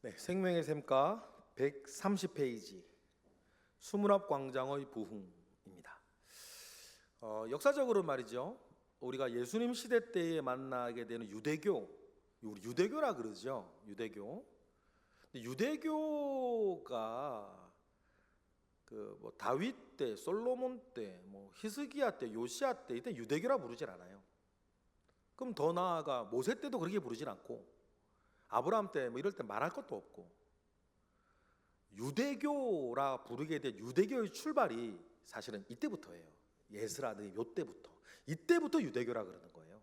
네, 생명의 샘가 130페이지 수문합 광장의 부흥입니다. 역사적으로 말이죠. 우리가 예수님 시대 때에 만나게 되는 유대교, 우리 유대교라 그러죠. 유대교. 근데 유대교가 뭐 다윗 때, 솔로몬 때, 뭐 히스기야 때, 요시야 때 이때 유대교라 부르질 않아요. 그럼 더 나아가 모세 때도 그렇게 부르질 않고 아브라함 때 뭐 이럴 때 말할 것도 없고 유대교라 부르게 된 유대교의 출발이 사실은 이때부터예요. 예스라 요 때부터 이때부터 유대교라 그러는 거예요.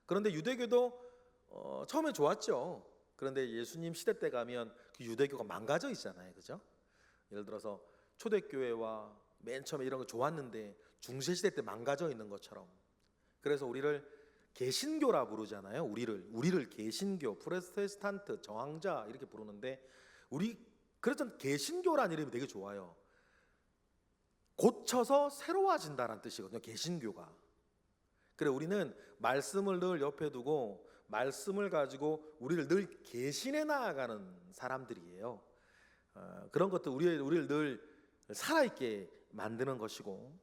그런데 유대교도 처음에 좋았죠. 그런데 예수님 시대 때 가면 그 유대교가 망가져 있잖아요, 그죠? 예를 들어서 초대교회와 맨 처음에 이런 거 좋았는데 중세 시대 때 망가져 있는 것처럼. 그래서 우리를 개신교라 부르잖아요. 우리를 개신교, 프로테스탄트, 정황자 이렇게 부르는데 그래서 개신교라는 이름이 되게 좋아요. 고쳐서 새로워진다는 뜻이거든요. 개신교가. 그래 우리는 말씀을 늘 옆에 두고 말씀을 가지고 우리를 늘 개신해 나아가는 사람들이에요. 그런 것도 우리를 늘 살아있게 만드는 것이고,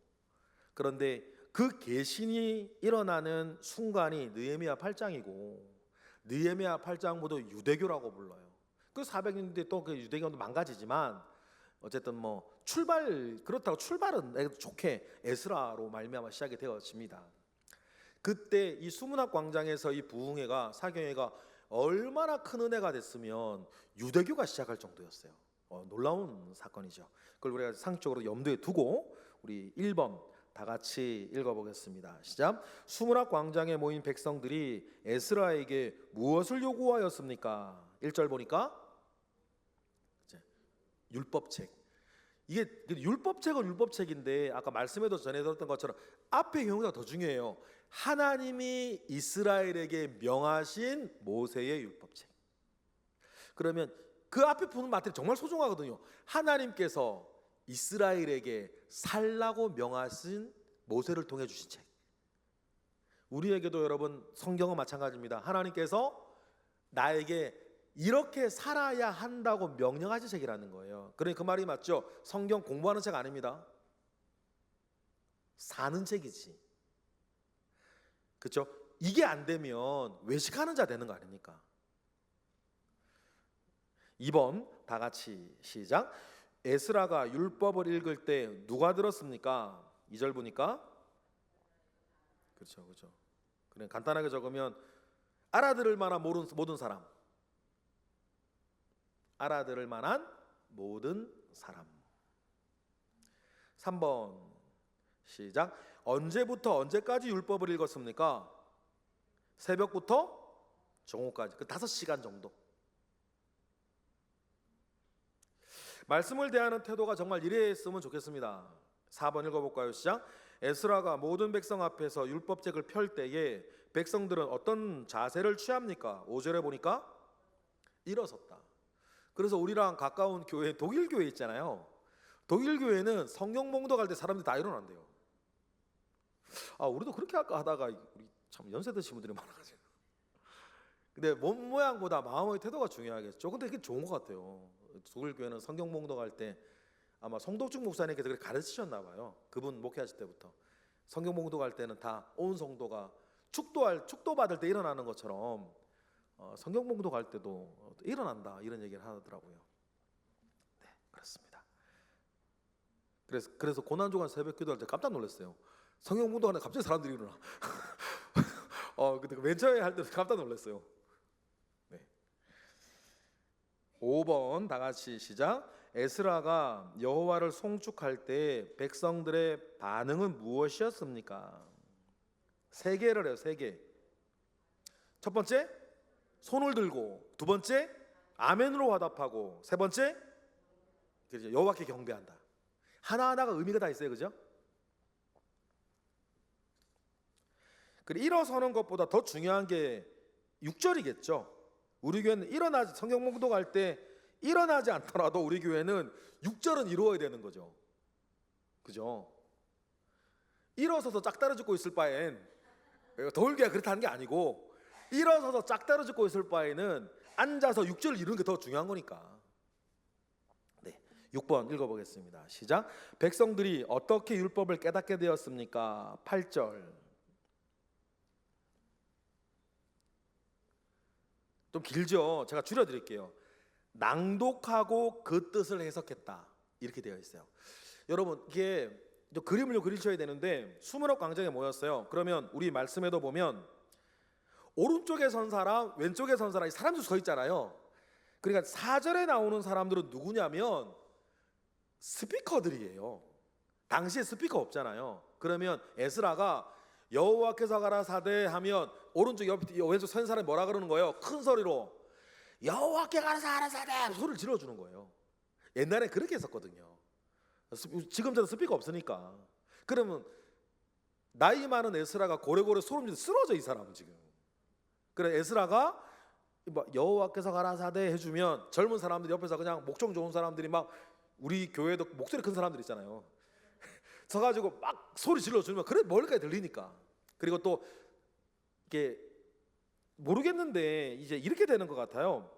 그런데 그 계신이 일어나는 순간이 느헤미야 8장이고 느헤미야 8장 모두 유대교라고 불러요. 그 400년 뒤에 또 그 유대교도 망가지지만 어쨌든 뭐 그렇다고 출발은 좋게 에스라로 말미암아 시작이 되어집니다. 그때 이 수문학 광장에서 이 부흥회가 사경회가 얼마나 큰 은혜가 됐으면 유대교가 시작할 정도였어요. 놀라운 사건이죠. 그걸 우리가 상식적으로 염두에 두고 우리 1번 다 같이 읽어보겠습니다. 시작. 수문학 광장에 모인 백성들이 에스라에게 무엇을 요구하였습니까? 1절 보니까 율법책. 이게 율법책은 율법책인데 아까 말씀에도 전해 들었던 것처럼 앞에 경우가 더 중요해요. 하나님이 이스라엘에게 명하신 모세의 율법책. 그러면 그 앞에 보는 말들이 정말 소중하거든요. 하나님께서 이스라엘에게 살라고 명하신 모세를 통해 주신 책. 우리에게도 여러분 성경은 마찬가지입니다. 하나님께서 나에게 이렇게 살아야 한다고 명령하신 책이라는 거예요. 그러니 그 말이 맞죠? 성경 공부하는 책 아닙니다. 사는 책이지. 그렇죠? 이게 안 되면 외식하는 자 되는 거 아닙니까? 2번 다 같이 시작. 에스라가 율법을 읽을 때 누가 들었습니까? 2절 보니까 그렇죠. 그래 간단하게 적으면 알아들을 만한 모든 사람. 알아들을 만한 모든 사람. 3번 시작. 언제부터 언제까지 율법을 읽었습니까? 새벽부터 정오까지. 그 5시간 정도. 말씀을 대하는 태도가 정말 이랬으면 좋겠습니다. 4번 읽어볼까요? 시작. 에스라가 모든 백성 앞에서 율법책을 펼 때에 백성들은 어떤 자세를 취합니까? 5절에 보니까 일어섰다. 그래서 우리랑 가까운 교회 독일 교회 있잖아요. 독일 교회는 성경 봉독할 때 사람들이 다 일어난대요. 우리도 그렇게 할까 하다가 우리 참 연세 드신 분들이 많아가지고. 근데 몸 모양보다 마음의 태도가 중요하겠죠. 근데 그게 좋은 것 같아요. 독일 교회는 성경 봉독할 때 아마 송덕중 목사님께서 그렇게 가르치셨나 봐요. 그분 목회하실 때부터 성경 봉독할 때는 다 온 성도가 축도 받을 때 일어나는 것처럼 성경 봉독할 때도 일어난다 이런 얘기를 하더라고요. 네, 그렇습니다. 그래서 고난주간 새벽 기도할 때 깜짝 놀랐어요. 성경 봉독하는데 갑자기 사람들이 일어나. 근데 맨 처음에 할 때 깜짝 놀랐어요. 5번 다 같이 시작. 에스라가 여호와를 송축할 때 백성들의 반응은 무엇이었습니까? 3개를 해요. 3개. 첫 번째 손을 들고, 두 번째 아멘으로 화답하고, 세 번째 여호와께 경배한다. 하나하나가 의미가 다 있어요. 그죠? 그리고 일어서는 것보다 더 중요한 게 6절이겠죠. 우리 교회는 성경 봉독할 때 일어나지 않더라도 우리 교회는 6절은 이루어야 되는 거죠. 그죠? 일어서서 짝다리 짚고 있을 바엔, 더울교회가 그렇다는 게 아니고 일어서서 짝다리 짚고 있을 바에는 앉아서 6절을 이루는 게 더 중요한 거니까. 네, 6번 읽어보겠습니다. 시작. 백성들이 어떻게 율법을 깨닫게 되었습니까? 8절. 좀 길죠. 제가 줄여드릴게요. 낭독하고 그 뜻을 해석했다, 이렇게 되어 있어요. 여러분, 이게 그림을 그리셔야 되는데 수문업 광장에 모였어요. 그러면 우리 말씀에도 보면 오른쪽에 선 사람, 왼쪽에 선 사람, 이 사람들 서 있잖아요. 그러니까 4절에 나오는 사람들은 누구냐면 스피커들이에요. 당시에 스피커 없잖아요. 그러면 에스라가 여호와께서 가라사대 하면 오른쪽 왼쪽 선 사람이 뭐라 그러는 거예요? 큰 소리로 여호와께 가라사대 소리를 질러주는 거예요. 옛날에 그렇게 했었거든요. 지금처럼 스피커 없으니까. 그러면 나이 많은 에스라가 고래고래 소름 지르 쓰러져, 이 사람은 지금. 그래 에스라가 여호와께서 가라사대 해주면 젊은 사람들이 옆에서 그냥 목청 좋은 사람들이 막, 우리 교회도 목소리 큰 사람들 있잖아요. 서가지고 막 소리 질러주면 그래 멀리까지 들리니까. 그리고 또 이게 모르겠는데 이제 이렇게 되는 것 같아요.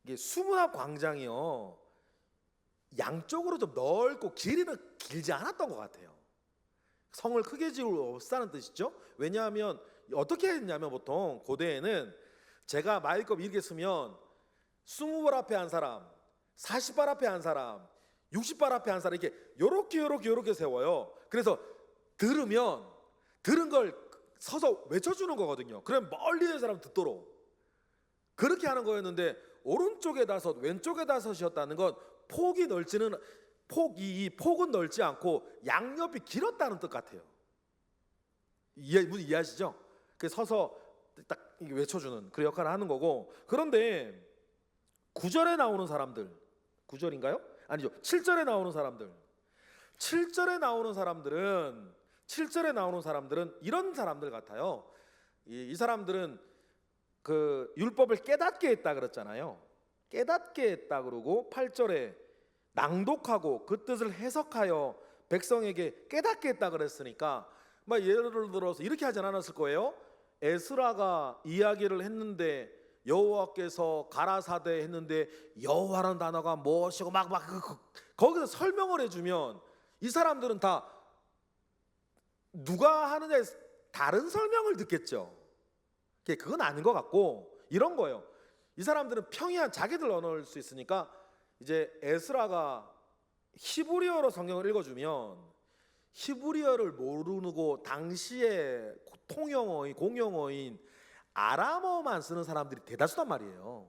이게 수문합 광장이요, 양쪽으로 좀 넓고 길이는 길지 않았던 것 같아요. 성을 크게 지으려고 뜻이죠. 왜냐하면 어떻게 했냐면 보통 고대에는 제가 마일컵 이렇게 쓰면 20발 앞에 한 사람, 40발 앞에 한 사람, 60발 앞에 한 사람, 이렇게 세워요. 그래서 들은 걸 서서 외쳐주는 거거든요. 그럼 멀리 있는 사람 듣도록 그렇게 하는 거였는데, 오른쪽에 다섯 왼쪽에 다섯이었다는 건 폭은 넓지 않고 양옆이 길었다는 뜻 같아요. 이해하시죠? 그 서서 딱 외쳐주는 그 역할을 하는 거고. 그런데 9절에 나오는 사람들, 9절인가요? 아니죠. 7절에 나오는 사람들. 7절에 나오는 사람들은 이런 사람들 같아요. 이 사람들은 그 율법을 깨닫게 했다 그랬잖아요. 깨닫게 했다 그러고 8절에 낭독하고 그 뜻을 해석하여 백성에게 깨닫게 했다 그랬으니까, 막 예를 들어서 이렇게 하지 않았을 거예요. 에스라가 이야기를 했는데 여호와께서 가라사대 했는데 여호와라는 단어가 무엇이고 거기서 설명을 해주면 이 사람들은 다 누가 하느냐에 다른 설명을 듣겠죠. 그건 아닌 것 같고, 이런 거예요. 이 사람들은 평이한 자기들 언어일 수 있으니까 이제 에스라가 히브리어로 성경을 읽어주면 히브리어를 모르고 당시에 공용어인 아람어만 쓰는 사람들이 대다수단 말이에요.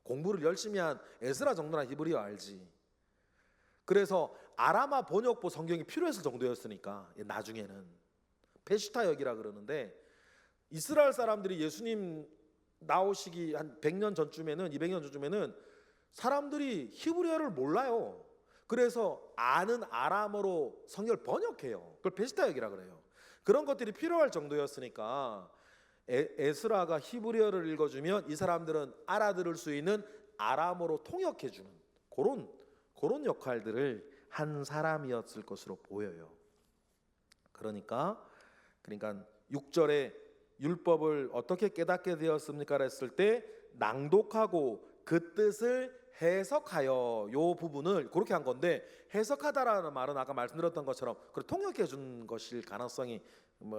공부를 열심히 한 에스라 정도나 히브리어 알지. 그래서 아람어 번역본 성경이 필요했을 정도였으니까, 나중에는 페시타역이라 그러는데, 이스라엘 사람들이 예수님 나오시기 한 100년 전쯤에는, 200년 전쯤에는 사람들이 히브리어를 몰라요. 그래서 아는 아람어로 성경을 번역해요. 그걸 페시타역이라 그래요. 그런 것들이 필요할 정도였으니까 에스라가 히브리어를 읽어주면 이 사람들은 알아들을 수 있는 아람어로 통역해주는 그런 역할들을 한 사람이었을 것으로 보여요. 그러니까 6절에 율법을 어떻게 깨닫게 되었습니까? 했을 때 낭독하고 그 뜻을 해석하여, 요 부분을 그렇게 한 건데, 해석하다라는 말은 아까 말씀드렸던 것처럼 통역해 준 것일 가능성이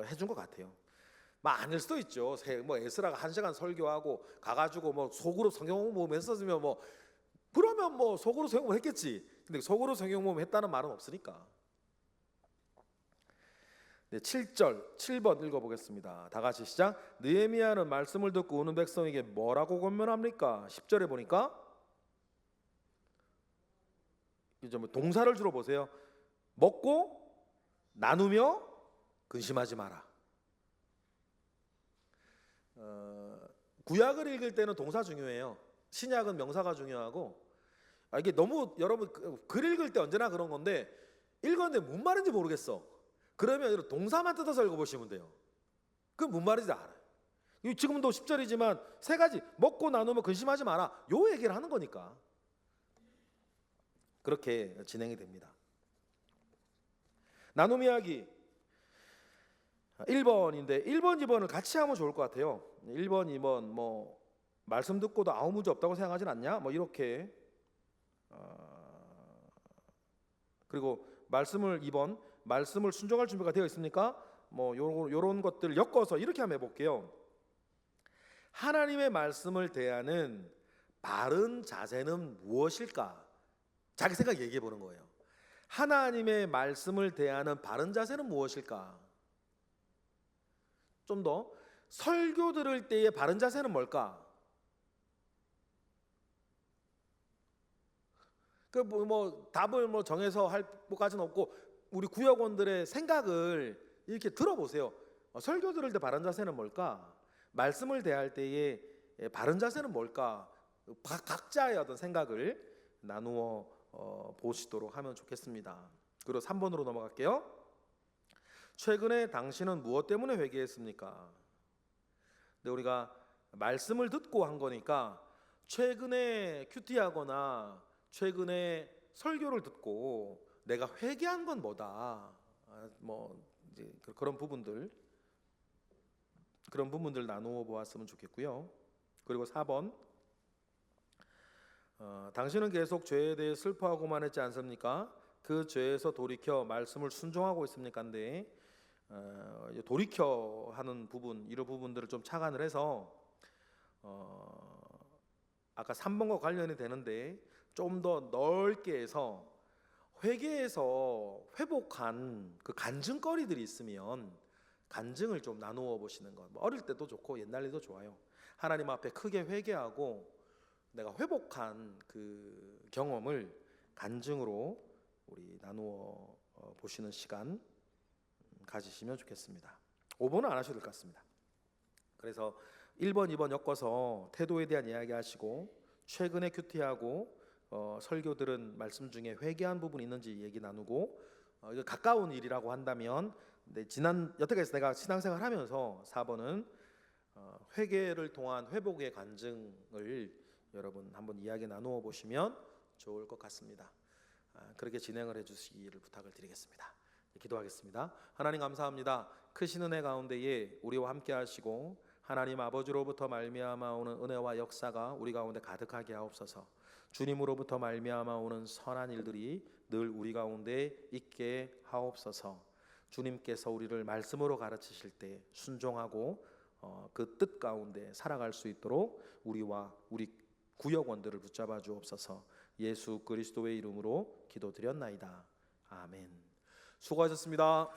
해준 것 같아요. 아닐 수도 있죠. 에스라가 1시간 설교하고 가가지고 속으로 성경 모험 했었으면 그러면 속으로 성경 모험 했겠지. 근데 속으로 성경 모험 했다는 말은 없으니까. 네, 7번 읽어보겠습니다. 다 같이 시작. 느헤미야는 말씀을 듣고 우는 백성에게 뭐라고 권면합니까? 10절에 보니까 이제 동사를 주로 보세요. 먹고 나누며 근심하지 마라. 구약을 읽을 때는 동사 중요해요. 신약은 명사가 중요하고, 이게 너무 여러분 글 읽을 때 언제나 그런 건데, 읽었는데 무슨 말인지 모르겠어. 그러면 동사만 뜯어서 읽어보시면 돼요. 그럼 무슨 말인지 알아요. 지금도 10절이지만 세 가지, 먹고 나누며 근심하지 마라, 요 얘기를 하는 거니까 그렇게 진행이 됩니다. 나눔 이야기, 1번인데 1번, 2번을 같이 하면 좋을 것 같아요. 1번, 2번 뭐 말씀 듣고도 아무 문제 없다고 생각하진 않냐? 뭐 이렇게 그리고 말씀을 2번 말씀을 순종할 준비가 되어 있습니까? 뭐 요런 것들 엮어서 이렇게 한번 해볼게요. 하나님의 말씀을 대하는 바른 자세는 무엇일까? 자기 생각 얘기해 보는 거예요. 하나님의 말씀을 대하는 바른 자세는 무엇일까? 좀 더 설교 들을 때의 바른 자세는 뭘까? 뭐 답을 뭐 정해서 할 것까지는 없고 우리 구역원들의 생각을 이렇게 들어보세요. 설교 들을 때 바른 자세는 뭘까? 말씀을 대할 때의 바른 자세는 뭘까? 각자의 어떤 생각을 나누어 보시도록 하면 좋겠습니다. 그리고 3번으로 넘어갈게요. 최근에 당신은 무엇 때문에 회개했습니까? 근데 우리가 말씀을 듣고 한 거니까 최근에 큐티하거나 최근에 설교를 듣고 내가 회개한 건 뭐다? 뭐 이제 그런 부분들 나누어 보았으면 좋겠고요. 그리고 4번 당신은 계속 죄에 대해 슬퍼하고만 했지 않습니까? 그 죄에서 돌이켜 말씀을 순종하고 있습니까? 근데 돌이켜 하는 부분 이런 부분들을 좀 착안을 해서 아까 3번과 관련이 되는데 좀 더 넓게 해서 회개에서 회복한 그 간증거리들이 있으면 간증을 좀 나누어 보시는 것. 어릴 때도 좋고 옛날 일도 좋아요. 하나님 앞에 크게 회개하고 내가 회복한 그 경험을 간증으로 우리 나누어 보시는 시간 가지시면 좋겠습니다. 5번은 안 하셔도 될 것 같습니다. 그래서 1번, 2번 엮어서 태도에 대한 이야기 하시고 최근에 큐티하고 설교 들은 말씀 중에 회개한 부분이 있는지 얘기 나누고 이거 가까운 일이라고 한다면 여태까지 내가 신앙생활 하면서 4번은 회개를 통한 회복의 간증을 여러분 한번 이야기 나누어 보시면 좋을 것 같습니다. 그렇게 진행을 해주시기를 부탁을 드리겠습니다. 기도하겠습니다. 하나님 감사합니다. 크신 은혜 가운데에 우리와 함께 하시고 하나님 아버지로부터 말미암아 오는 은혜와 역사가 우리 가운데 가득하게 하옵소서. 주님으로부터 말미암아 오는 선한 일들이 늘 우리 가운데 있게 하옵소서. 주님께서 우리를 말씀으로 가르치실 때 순종하고 그 뜻 가운데 살아갈 수 있도록 우리와 우리 구역원들을 붙잡아 주옵소서. 예수 그리스도의 이름으로 기도드렸나이다. 아멘. 수고하셨습니다.